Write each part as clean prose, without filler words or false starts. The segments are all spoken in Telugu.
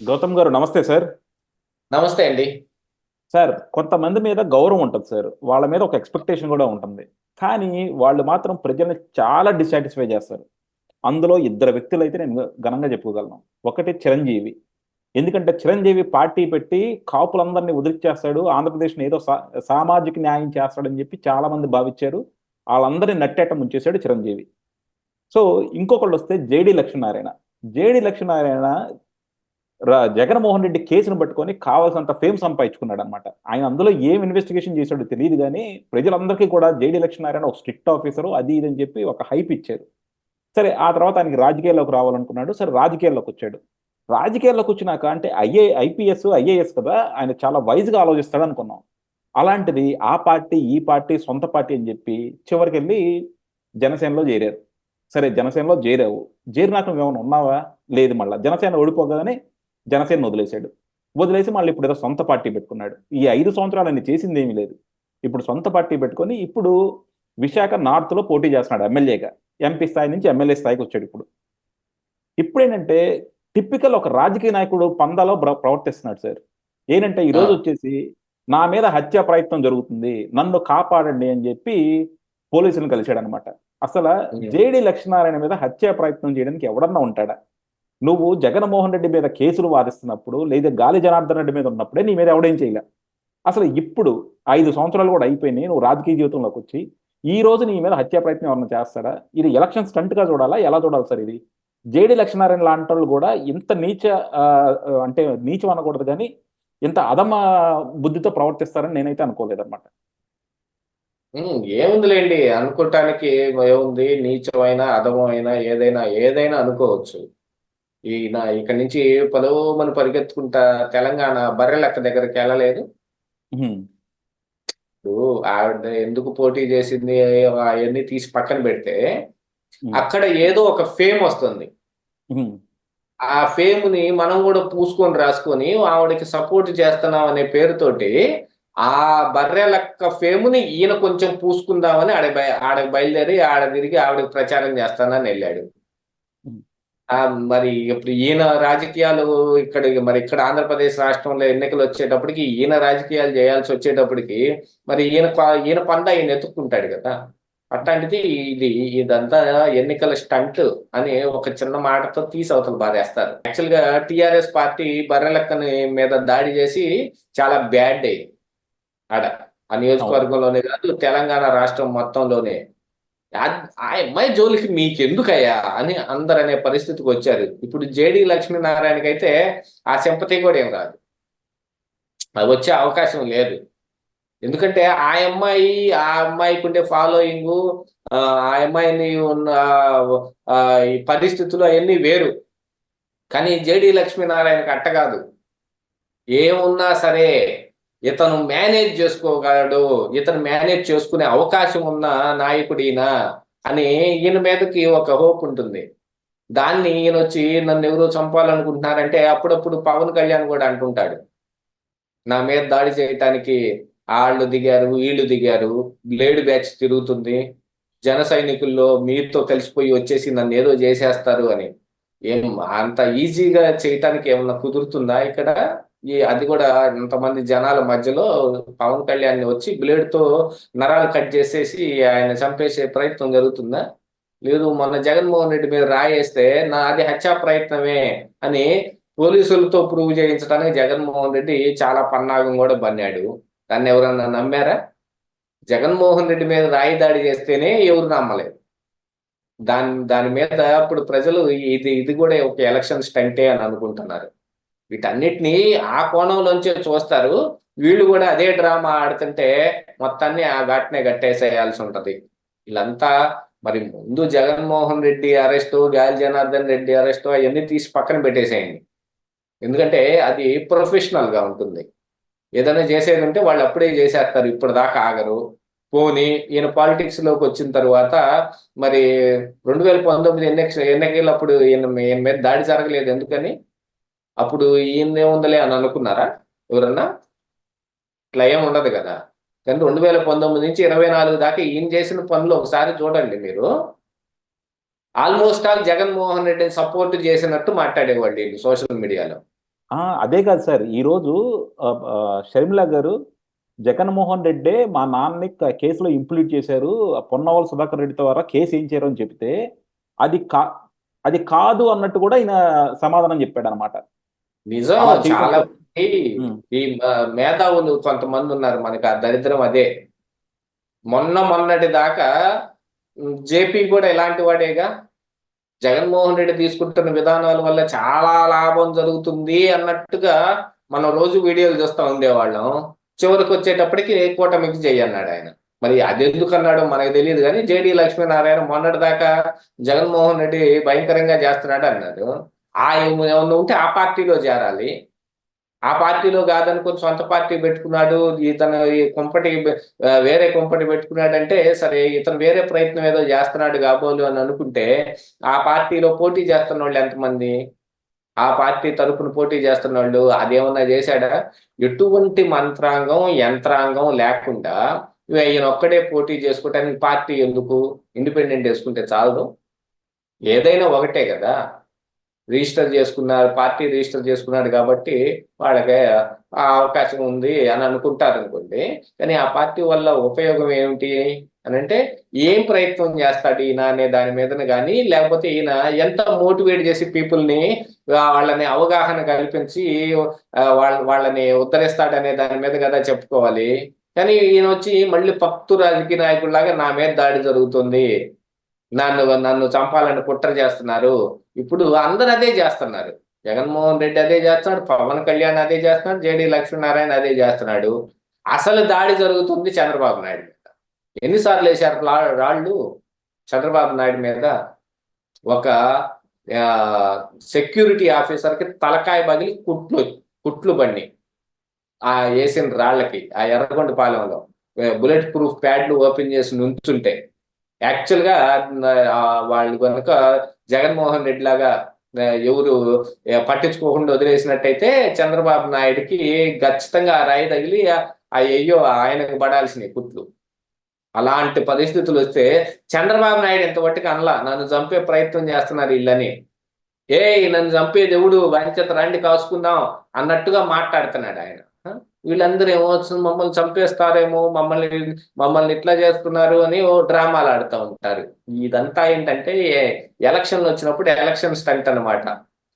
గౌతమ్ గారు నమస్తే సార్. నమస్తే అండి. సార్ కొంతమంది మీద గౌరవం ఉంటుంది సార్. వాళ్ళ మీద ఒక ఎక్స్పెక్టేషన్ కూడా ఉంటుంది. కానీ వాళ్ళు మాత్రం ప్రజల్ని చాలా డిసాటిస్ఫై చేస్తారు. అందులో ఇద్దరు వ్యక్తులైతే నేను ఘనంగా చెప్పుకోగలను. ఒకటి చిరంజీవి. ఎందుకంటే చిరంజీవి పార్టీ పెట్టి కాపులందరినీ వదిలిచ్చేస్తాడు. ఆంధ్రప్రదేశ్‌ని ఏదో సామాజిక న్యాయం చేస్తాడని చెప్పి చాలా మంది భావించారు. ఆళ్ళందరిని నట్టేట ముంచేసాడు చిరంజీవి. సో ఇంకొకళ్ళొస్తే జేడీ లక్ష్మీనారాయణ. జేడీ లక్ష్మీనారాయణ జగన్మోహన్ రెడ్డి కేసును పట్టుకొని కావాల్సినంత ఫేమ్ సంపాదించుకున్నాడనమాట. ఆయన అందులో ఏం ఇన్వెస్టిగేషన్ చేశాడో తెలీదు గానీ, ప్రజలందరికీ కూడా జేడీ లక్ష్మీనారాయణ ఒక స్ట్రిక్ట్ ఆఫీసరు అది ఇది అని చెప్పి ఒక హైప్ ఇచ్చారు. సరే ఆ తర్వాత ఆయనకి రాజకీయాల్లోకి రావాలనుకున్నాడు. సరే రాజకీయాల్లోకొచ్చాడు. రాజకీయాల్లోకొచ్చినాక అంటే ఐపీఎస్, ఐఏఎస్ కదా! ఆయన చాలా వైస్‌గా ఆలోచిస్తాడనుకున్నాం. అలాంటిది ఆ పార్టీ, ఈ పార్టీ, సొంత పార్టీ అని చెప్పి చివరికెళ్ళి జనసేనలో చేరారు. సరే జనసేనలో చేరావు. చేరినాక నువ్వేమన్నా ఉన్నావా? లేదు మళ్ళా. జనసేన ఓడిపోగానే జనసేనను వదిలేసాడు. వదిలేసి మళ్ళీ ఇప్పుడేదో సొంత పార్టీ పెట్టుకున్నాడు. ఈ 5 సంవత్సరాలు ఆయన చేసిందేమీ లేదు. ఇప్పుడు సొంత పార్టీ పెట్టుకొని ఇప్పుడు విశాఖ నార్త్‌లో పోటీ చేస్తున్నాడు ఎమ్మెల్యేగా. ఎంపీ స్థాయి నుంచి ఎమ్మెల్యే స్థాయికొచ్చాడు ఇప్పుడు. ఇప్పుడేంటంటే టిపికల్ ఒక రాజకీయ నాయకుడు పందాలో ప్రవర్తిస్తున్నాడు సార్. ఏంటంటే ఆ! ఈరోజొచ్చేసి నా మీద హత్యా ప్రయత్నం జరుగుతుంది. నన్ను కాపాడండి అని చెప్పి పోలీసులను కలిసాడనమాట. అసల హ్మ్. జేడీ లక్ష్మీనారాయణ మీద హత్యా ప్రయత్నం చేయడానికి ఎవడన్నా ఉంటాడా? నువ్వు జగన్మోహన్ రెడ్డి మీద కేసులు వాదిస్తున్నప్పుడు, లేదా గాలి జనార్దన్ రెడ్డి మీద ఉన్నప్పుడే నీ మీద ఎవడేం చేయలే. అసలు ఇప్పుడు 5 సంవత్సరాలు కూడా అయిపోయినాయి. నువ్వు రాజకీయ జీవితంలోకొచ్చి, ఈ రోజు నీ మీద హత్యా ప్రయత్నం ఎవరైనా చేస్తాడా? ఇది ఎలక్షన్ స్టంట్‌గా చూడాలా? ఎలా చూడాలి సార్ ఇది? జేడీ లక్ష్మీనారాయణ లాంటోళ్ళు కూడా ఇంత అంటే నీచం అనకూడదు గానీ, ఇంత అధమ బుద్ధితో ప్రవర్తిస్తారని నేనైతే అనుకోలేదన్నమాట. ఏముందిలేండి. అనుకోటానికి ఏముంది? నీచమైన, అధమమైన ఏదైనా అనుకోవచ్చు. ఇక్కడి నుంచి పలోమని పరిగెత్తుకుంటా తెలంగాణ బర్రెలక్క దగ్గరికెళ్ళలేదు. హ్మ్. ఇప్పుడు ఆవిడ ఎందుకు పోటీ చేసింది అయన్నీ తీసి పక్కన పెడితే, హ్మ్. అక్కడ ఏదో ఒక ఫేమ్ వస్తుంది. హ్మ్. ఆ ఫేమ్‌ని మనం గూడా పూసుకొని, రాసుకొని ఆవిడకి సపోర్ట్ చేస్తున్నాం అనే పేరుతోటి, ఆ బర్రెలక్క ఫేమ్‌ని ఈయన కొంచెం పూసుకుందామని ఆడకి బయలుదేరి, ఆడ తిరిగి ఆవిడకి ప్రచారం చేస్తాననెళ్ళాడు. హ్మ్. మరి ఇప్పుడు ఈయన రాజకీయాలు ఇక్కడ ఆంధ్రప్రదేశ్ రాష్ట్రంలో ఎన్నికలొచ్చేటప్పటికి, ఈయన రాజకీయాలు చేయాల్సొచ్చేటప్పటికి, మరి ఈయన పందా ఈయన ఎతుక్కుంటాడు గదా! అట్లాంటిది ఇదంతా ఎన్నికల స్టంట్ అని ఒక చిన్న మాటతో తీసి అవతల పారేస్తారు. యాక్చువల్‌గా టీఆర్ఎస్ పార్టీ బర్రెలక్కని మీద దాడి చేసి చాలా బ్యాడ్ డే ఆడ. ఆ అవును. నియోజకవర్గంలోనే గాదు, తెలంగాణ రాష్ట్రం మొత్తంలోనే. ఆ అమ్మాయి జోలికి మీకెందుకయ్యా అని అందరనే పరిస్థితికొచ్చారు. ఇప్పుడు జేడీ లక్ష్మీనారాయణకైతే ఆ సింపతి గూడా ఏం రాదు. అది వచ్చే అవకాశం లేదు. ఎందుకంటే ఆ అమ్మాయికుండే ఫాలోయింగు, ఆ అమ్మాయిని ఉన్న ఈ పరిస్థితులు అయన్నీ వేరు. కానీ జేడీ లక్ష్మీనారాయణకి అట్ట గాదు. ఏమున్నా సరే ఇతను మేనేజ్ జేసుకోగలడు. ఇతను మేనేజ్ చేసుకునే అవకాశం ఉన్న నాయకుడీయన అని ఈయన మీదకి ఒక హోప్ ఉంటుంది. దాన్ని ఈయనొచ్చి నన్నెవరో చంపాలనుకుంటున్నారంటే అప్పుడప్పుడు పవన్ కళ్యాణ్ గూడా అంటుంటాడు. నా మీద దాడి చేయటానికి ఆళ్ళు దిగారు, ఈళ్ళు దిగారు. బ్లేడ్ బ్యాచ్ తిరుగుతుంది. జన సైనికుల్లో మీతో కలిసిపోయి వచ్చేసి నన్నేదో జేసేస్తారు అని. ఏం అంత ఈజీగా చేయటానికి ఏమన్నా కుదురుతుందా ఇక్కడ? అది గూడా ఇంతమంది జనాల మధ్యలో పవన్ కళ్యాణ్‌ని వచ్చి బ్లేడ్‌తో నరాలు కట్ జేసేసి ఆయన చంపేసే ప్రయత్నం జరుగుతుందా? లేదు, మొన్న జగన్మోహన్ రెడ్డి మీద రాయేస్తే అది హత్యా ప్రయత్నమే అని పోలీసులతో ప్రూవ్ చేయించడానికి జగన్మోహన్ రెడ్డి చాలా పన్నాగం గూడా పన్నాడు. దాన్నెవరన్నా నమ్మారా? జగన్మోహన్ రెడ్డి మీద రాయి దాడి చేస్తేనే ఎవరు నమ్మలేదు. దాని మీద ఇప్పుడు ప్రజలు ఇది గూడా ఒక ఎలక్షన్ స్టంటే అని అనుకుంటున్నారు. వీటన్నిటిని ఆ కోణంలోంచే చూస్తారు. వీళ్ళు గూడా అదే డ్రామా ఆడుతుంటే మొత్తాన్ని ఆ ఘాటునే గట్టేసేయాల్సుంటది. ఈళ్ళంతా మరి ముందు జగన్మోహన్ రెడ్డి అరెస్టు, గాలి జనార్దన్ రెడ్డి అరెస్టు అయన్నీ తీసి పక్కన పెట్టేసేయండి. ఎందుకంటే అది ప్రొఫెషనల్‌గా ఉంటుంది. ఏదైనా జేసేదుంటే వాళ్ళప్పుడే జేసేస్తారు. ఇప్పటిదాకా ఆగరు. పోనీ ఈయన పాలిటిక్స్‌లోకొచ్చిన తరువాత మరి 2019 ఎన్నికలప్పుడు ఈయన మీద దాడి జరగలేదు ఎందుకని? అప్పుడు ఈయనదేముందిలే అని అనుకున్నారా ఎవరన్నా? ఇట్లా ఏమి ఉండదు గదా! కానీ 2019 నుంచి 24 దాకా ఈయన చేసిన పనులు ఒకసారి చూడండి మీరు. ఆల్‌మోస్ట్ ఆల్ జగన్మోహన్ రెడ్డిని సపోర్ట్ చేసినట్టు మాట్లాడేవాళ్ళు ఈళ్ళు సోషల్ మీడియాలో. అదే కాదు సార్, ఈరోజు షర్మిల గారు జగన్మోహన్ రెడ్డే మా నాన్నని కేసులో ఇంప్లీట్ చేశారు, ఆ పొన్నవాళ్ళ సుధాకర్ రెడ్డి ద్వారా కేసు ఏం చేయరు అని చెప్తే అది కా అది కాదు అన్నట్టు కూడా ఈయన సమాధానం చెప్పాడు అనమాట. నిజం. అలా చేయటం చాలా కూడా. మంది ఉమ్, ఈ మేధావులు కొంతమంది ఉన్నారు, మనకి ఆ దరిద్రం అదే. మొన్నటి దాకా జేపీ కూడా ఇలాంటి వాడేగా. జగన్మోహన్ రెడ్డి తీసుకుంటున్న విధానాల వల్ల చాలా లాభం జరుగుతుంది అన్నట్టుగా మనం రోజు వీడియోలు చూస్తూ ఉండేవాళ్ళం. చివరికి వచ్చేటప్పటికి కూటమికి చెయ్యన్నాడు ఆయన. మరి అది ఎందుకు అన్నాడో మనకు తెలియదు, కానీ జేడి లక్ష్మీనారాయణ మొన్నటి దాకా జగన్మోహన్ రెడ్డి భయంకరంగా చేస్తున్నాడు అన్నాడు. ఏమన్నా ఉంటే ఆ పార్టీలో చేరాలి. ఆ పార్టీలో కాదనుకుని సొంత పార్టీ పెట్టుకున్నాడు. ఇతను ఈ కుంపటి వేరే కుంపటి పెట్టుకున్నాడంటే సరే, ఇతను వేరే ప్రయత్నం ఏదో చేస్తున్నాడు కాబోలు అని అనుకుంటే, ఆ పార్టీలో పోటీ చేస్తున్న వాళ్ళు ఎంతమంది? ఆ పార్టీ తరపున పోటీ చేస్తున్న వాళ్ళు అదేమన్నా చేశాడా? ఎటువంటి మంత్రాంగం యంత్రాంగం లేకుండా ఈయన ఒక్కడే పోటీ చేసుకోవటానికి పార్టీ ఎందుకు? ఇండిపెండెంట్ వేసుకుంటే చాలదు. ఏదైనా ఒకటే కదా. రిజిస్టర్ చేసుకున్నారు, పార్టీ రిజిస్టర్ చేసుకున్నాడు కాబట్టి వాళ్ళకి ఆ అవకాశం ఉంది అని అనుకుంటారు అనుకోండి. కానీ ఆ పార్టీ వల్ల ఉపయోగం ఏమిటి అని అంటే, ఏం ప్రయత్నం చేస్తాడు ఈయన అనే దాని మీదన కానీ, లేకపోతే ఈయన ఎంత మోటివేట్ చేసి పీపుల్ని వాళ్ళని అవగాహన కల్పించి వాళ్ళని ఉద్ధరిస్తాడనే దాని మీద కదా చెప్పుకోవాలి. కానీ ఈయన వచ్చి మళ్ళీ పక్తు రాజకీయ నాయకుడిలాగా నా మీద దాడి జరుగుతుంది, నన్ను నన్ను చంపాలని కుట్ర చేస్తున్నారు. ఇప్పుడు అందరు అదే చేస్తున్నారు. జగన్మోహన్ రెడ్డి అదే చేస్తున్నాడు, పవన్ కళ్యాణ్ అదే చేస్తున్నాడు, జేడి లక్ష్మీనారాయణ అదే చేస్తున్నాడు. అసలు దాడి జరుగుతుంది చంద్రబాబు నాయుడు మీద. ఎన్నిసార్లు వేశారు రాళ్ళు చంద్రబాబు నాయుడు మీద? ఒక సెక్యూరిటీ ఆఫీసర్ కి తలకాయ పగిలి కుట్లు బండి ఆ వేసిన రాళ్ళకి, ఆ ఎర్రగొండపాలెంలో బుల్లెట్ ప్రూఫ్ ప్యాడ్లు ఓపెన్ చేసి నుంచుంటే, యాక్చువల్ గా వాళ్ళు కనుక జగన్మోహన్ రెడ్డి లాగా ఎవరు పట్టించుకోకుండా వదిలేసినట్టయితే చంద్రబాబు నాయుడికి ఖచ్చితంగా ఆ రాయి తగిలి అయ్యో ఆయనకు పడాల్సినవి కుట్లు. అలాంటి పరిస్థితులు వస్తే చంద్రబాబు నాయుడు ఇంతవరకు అనలా నన్ను చంపే ప్రయత్నం చేస్తున్నారు వీళ్ళని. నన్ను చంపేది ఎవడు, వంచేత రండి కాసుకుందాం అన్నట్టుగా మాట్లాడుతున్నాడు ఆయన. వీళ్ళందరూ ఏమవుతుంది, మమ్మల్ని చంపేస్తారేమో, మమ్మల్ని ఇట్లా చేస్తున్నారు అని ఓ డ్రామాలు ఆడుతూ ఉంటారు. ఇదంతా ఏంటంటే ఎలక్షన్లు వచ్చినప్పుడు ఎలక్షన్ స్టంట్ అనమాట.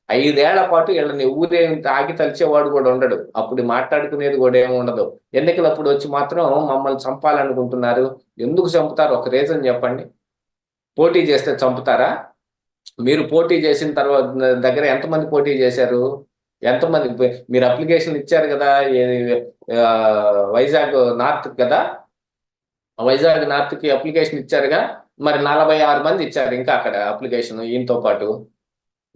5 ఏళ్ల పాటు వీళ్ళని ఊరే ఆగి తలిచేవాడు కూడా ఉండడు, అప్పుడు మాట్లాడుకునేది కూడా ఏమి ఉండదు. ఎన్నికలప్పుడు వచ్చి మాత్రం మమ్మల్ని చంపాలనుకుంటున్నారు. ఎందుకు చంపుతారు? ఒక రీజన్ చెప్పండి. పోటీ చేస్తే చంపుతారా? మీరు పోటీ చేసిన తర్వాత దగ్గర ఎంతమంది పోటీ చేశారు? ఎంతమంది మీరు అప్లికేషన్ ఇచ్చారు కదా, వైజాగ్ నార్త్ కదా, వైజాగ్ నార్త్ కి అప్లికేషన్ ఇచ్చారుగా. మరి 46 మంది ఇచ్చారు ఇంకా అక్కడ అప్లికేషన్ ఈయనతో పాటు.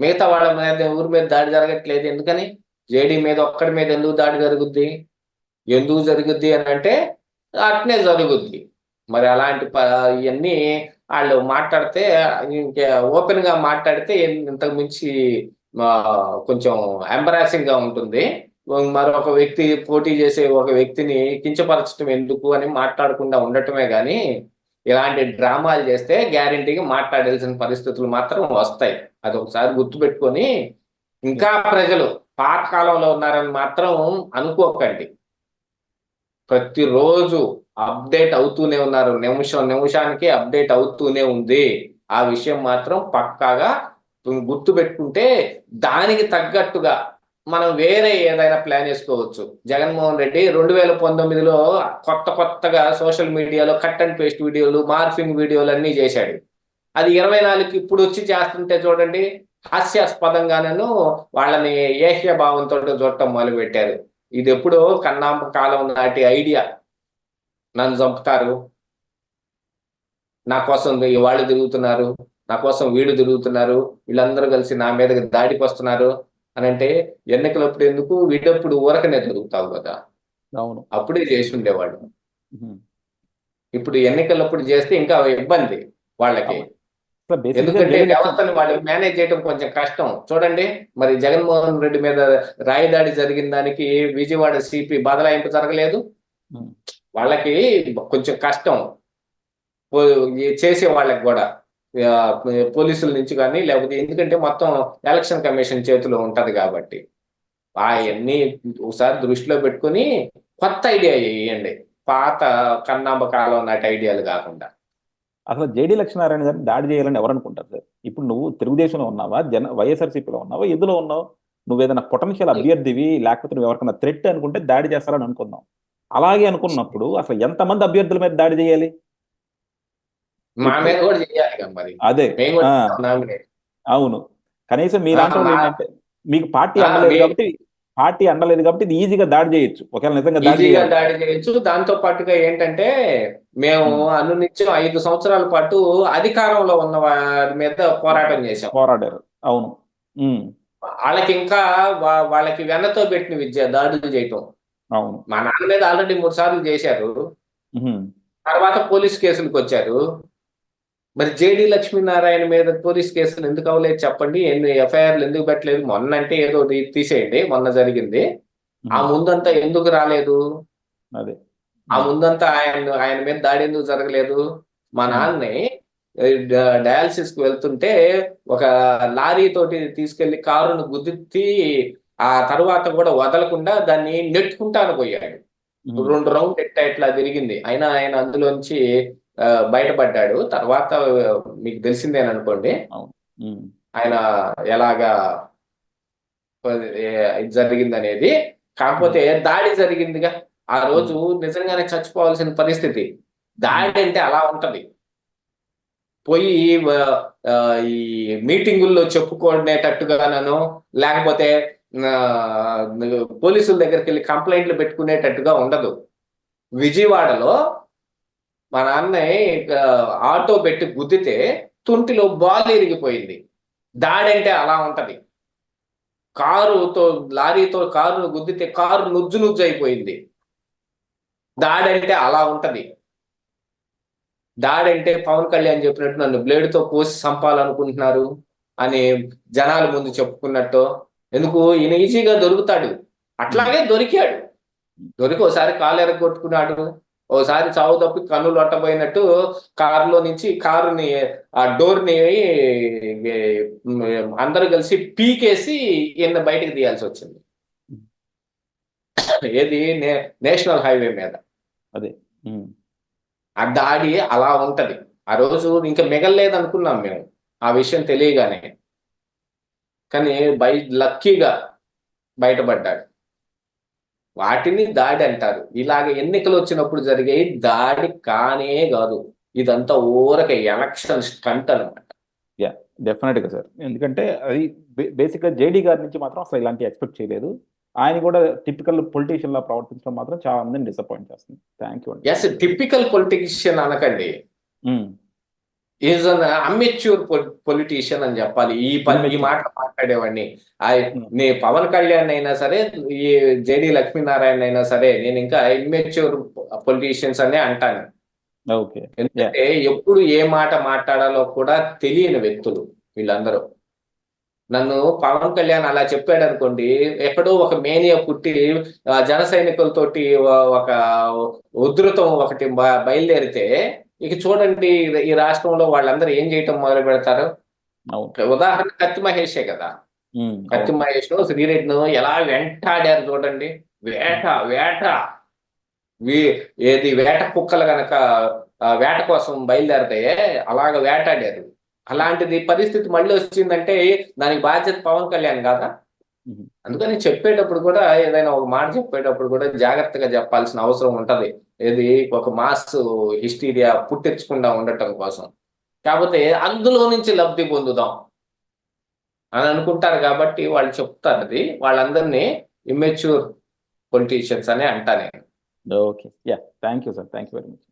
మిగతా వాళ్ళ మీద ఊరి మీద దాడి జరగట్లేదు ఎందుకని? జేడీ మీద ఒక్కడి మీద ఎందుకు దాడి జరుగుద్ది? ఎందుకు జరుగుద్ది అని అంటే అట్నే జరుగుద్ది. మరి అలాంటి ఇవన్నీ వాళ్ళు మాట్లాడితే, ఇంకా ఓపెన్ గా మాట్లాడితే ఇంతకు మించి కొంచెం ఎంబరాసింగ్ గా ఉంటుంది. మరొక వ్యక్తి పోటీ చేసే ఒక వ్యక్తిని కించపరచడం ఎందుకు అని మాట్లాడకుండా ఉండటమే గాని, ఇలాంటి డ్రామాలు చేస్తే గ్యారంటీగా మాట్లాడాల్సిన పరిస్థితులు మాత్రం వస్తాయి. అది ఒకసారి గుర్తుపెట్టుకొని, ఇంకా ప్రజలు పాతకాలంలో ఉన్నారని మాత్రం అనుకోకండి. ప్రతిరోజు అప్డేట్ అవుతూనే ఉన్నారు, నిమిషానికి అప్డేట్ అవుతూనే ఉంది. ఆ విషయం మాత్రం పక్కాగా గుర్తు పెట్టుకుంటే దానికి తగ్గట్టుగా మనం వేరే ఏదైనా ప్లాన్ వేసుకోవచ్చు. జగన్మోహన్ రెడ్డి 2019లో కొత్తగా సోషల్ మీడియాలో కట్ అండ్ పేస్ట్ వీడియోలు, మార్ఫింగ్ వీడియోలు అన్ని చేశాడు. అది 24కి ఇప్పుడు వచ్చి చేస్తుంటే చూడండి, హాస్యాస్పదంగానూ వాళ్ళని ఏహ్య భావంతో చూడటం మొదలు పెట్టారు. ఇది ఎప్పుడో కన్నాంబ కాలం నాటి ఐడియా. నన్ను చంపుతారు, నా కోసం వాళ్ళు తిరుగుతున్నారు, నా కోసం వీళ్ళు తిరుగుతున్నారు, వీళ్ళందరూ కలిసి నా మీద దాడికి వస్తున్నారు అని అంటే, ఎన్నికలప్పుడు ఎందుకు, వీడప్పుడు ఊరకనే తిరుగుతావు కదా, అవును. అప్పుడే చేసి ఉండేవాడు. ఇప్పుడు ఎన్నికలప్పుడు చేస్తే ఇంకా ఇబ్బంది వాళ్ళకి. ఎందుకంటే వ్యవస్థను వాళ్ళు మేనేజ్ చేయడం కొంచెం కష్టం. చూడండి, మరి జగన్మోహన్ రెడ్డి మీద రాయి దాడి జరిగిన దానికి విజయవాడ సిపి బదలాయింపు జరగలేదు. వాళ్ళకి కొంచెం కష్టం చేసే వాళ్ళకి కూడా, పోలీసుల నుంచి కానీ లేకపోతే, ఎందుకంటే మొత్తం ఎలక్షన్ కమిషన్ చేతిలో ఉంటది కాబట్టి. అవన్నీ ఒకసారి దృష్టిలో పెట్టుకుని కొత్త ఐడియా వేయండి, పాత కన్నాంబ కాలం నాటి ఐడియాలు కాకుండా. అసలు జేడీ లక్ష్మీనారాయణ గారిని దాడి చేయాలని ఎవరు అనుకుంటారు సార్? ఇప్పుడు నువ్వు తెలుగుదేశంలో ఉన్నావా, వైఎస్ఆర్సీపీలో ఉన్నావా, ఎందులో ఉన్నావు? నువ్వు ఏదైనా పొటెన్షియల్ అభ్యర్థివి, లేకపోతే నువ్వు ఎవరికైనా థ్రెట్ అనుకుంటే దాడి చేస్తారని అనుకుందాం. అలాగే అనుకున్నప్పుడు అసలు ఎంతమంది అభ్యర్థుల మీద దాడి చేయాలి? మా మీద కూడా చేయాలి మరి, అదే మేము కూడా నామినేట్. అవును. కనీసం మీలాంటి వాళ్ళు ఏంటంటే మీకు పార్టీ అండలేదు కాబట్టి ఇది ఈజీగా దాడి చేయొచ్చు. ఒకవేళ నిజంగా దాడి చేయొచ్చు. దాంతో పాటుగా ఏంటంటే మేము అనునిత్యం 5 సంవత్సరాల పాటు అధికారంలో ఉన్న వారి మీద పోరాటం చేశాం. పోరాడారు. అవును. వాళ్ళకి ఇంకా వాళ్ళకి వెన్నతో పెట్టిన విద్య దాడులు చేయటం. అవును. మా నాన్న మీద ఆల్రెడీ 3 సార్లు చేశారు. తర్వాత పోలీస్ కేసులకు వచ్చారు. మరి జేడీ లక్ష్మీనారాయణ మీద పోలీస్ కేసులు ఎందుకు అవ్వలేదు చెప్పండి? ఎఫ్ఐఆర్లు ఎందుకు పెట్టలేదు? మొన్న అంటే ఏదో తీసేయండి, మొన్న జరిగింది. ఆ ముందంతా ఎందుకు రాలేదు? అదే ఆ ముందంతా ఆయన మీద దాడి ఎందుకు జరగలేదు? మా నాన్నని డయాలసిస్ కు వెళ్తుంటే ఒక లారీ తోటి తీసుకెళ్లి కారును గుద్ది ఆ తర్వాత కూడా వదలకుండా దాన్ని నెట్టుకుంటాను పోయాడు. 2 రౌండ్ ఇట్లా తిరిగింది. అయినా ఆయన అందులోంచి బయటపడ్డాడు. తర్వాత మీకు తెలిసిందేననుకోండి ఆయన ఎలాగా జరిగింది అనేది. కాకపోతే దాడి జరిగిందిగా ఆ రోజు, నిజంగానే చచ్చిపోవాల్సిన పరిస్థితి. దాడి అంటే అలా ఉంటది. పోయి ఈ మీటింగుల్లో చెప్పుకునేటట్టుగానో లేకపోతే పోలీసుల దగ్గరికి వెళ్ళి కంప్లైంట్లు పెట్టుకునేటట్టుగా ఉండదు. విజయవాడలో మా నాన్నయ్య ఆటో పెట్టి గుద్దితే తుంటిలో బాల్ ఇరిగిపోయింది. దాడి అంటే అలా ఉంటది. లారీతో కారును గుద్దితే కారు నుజ్జు అయిపోయింది. దాడి అంటే అలా ఉంటది. దాడి అంటే పవన్ కళ్యాణ్ చెప్పినట్టు నన్ను బ్లేడ్తో కోసి చంపాలనుకుంటున్నారు అని జనాల ముందు చెప్పుకున్నట్టు. ఎందుకు? ఈయన ఈజీగా దొరుకుతాడు. అట్లాగే దొరికాడు. ఒకసారి కాలు ఎరగొట్టుకున్నాడు, ఓసారి చావు తప్పి కన్నులు అట్టబోయినట్టు కారులో నుంచి కారుని ఆ డోర్ని అందరూ కలిసి పీకేసి ఈయన బయటకు తీయాల్సి వచ్చింది. ఏది? నేషనల్ హైవే మీద. అదే ఆ దాడి అలా ఉంటది. ఆ రోజు ఇంకా మిగలలేదు అనుకున్నాం మేము ఆ విషయం తెలియగానే. కానీ లక్కీగా బయటపడ్డాడు. వాటిని దాడి అంటారు. ఇలాగ ఎన్నికలు వచ్చినప్పుడు జరిగే దాడి కానే కాదు. ఇదంతా ఊరక ఎలక్షన్ స్టంట్ అనమాట. డెఫినెట్ గా సార్. ఎందుకంటే అది బేసిక్ గా జేడీ గారి నుంచి మాత్రం అసలు ఇలాంటి ఎక్స్పెక్ట్ చేయలేదు. ఆయన కూడా టిపికల్ పొలిటీషియన్ లా ప్రవర్తించడం మాత్రం చాలా మందిని డిసప్పాయింట్ చేస్తుంది. Thank you. Yes, typical politician అనకండి, ఈజ్ అన్ అమ్మెచ్యూర్ పొలిటీషియన్ అని చెప్పాలి. ఈ మాట మాట్లాడేవాడిని. నీ పవన్ కళ్యాణ్ అయినా సరే, ఈ జేడీ లక్ష్మీనారాయణ అయినా సరే, నేను ఇంకా ఇమ్మెచ్యూర్ పొలిటీషియన్స్ అనే అంటాను. ఎందుకంటే ఎప్పుడు ఏ మాట మాట్లాడాలో కూడా తెలియని వ్యక్తులు వీళ్ళందరూ. నన్ను పవన్ కళ్యాణ్ అలా చెప్పాడు అనుకోండి, ఎక్కడో ఒక మేనియా పుట్టి జన సైనికులతోటి ఒక ఉధృతం ఒకటి బయలుదేరితే ఇక చూడండి ఈ రాష్ట్రంలో వాళ్ళందరూ ఏం చేయటం మొదలు పెడతారు. ఉదాహరణ కత్తి మహేషే కదా. కత్తి మహేష్ ను, శ్రీరెడ్డిను ఎలా వెంటాడారు చూడండి. వేట ఏది వేట కుక్కలు గనక వేట కోసం బయలుదేరితే అలాగ వేటాడారు. అలాంటిది పరిస్థితి మళ్ళీ వచ్చిందంటే దానికి బాధ్యత పవన్ కళ్యాణ్ కాదా? అందుకని చెప్పేటప్పుడు కూడా, ఏదైనా ఒక మాట చెప్పేటప్పుడు కూడా జాగ్రత్తగా చెప్పాల్సిన అవసరం ఉంటది. ఏది? ఒక మాస్ హిస్టీరియా పుట్టించకుండా ఉండటం కోసం. కాకపోతే అందులో నుంచి లబ్ధి పొందుదాం అని అనుకుంటారు కాబట్టి వాళ్ళు చెప్తారు. అది వాళ్ళందరినీ ఇమ్మెచ్యూర్ పొలిటీషియన్స్ అనే అంటా నేను. Okay. Thank you sir. Thank you very much.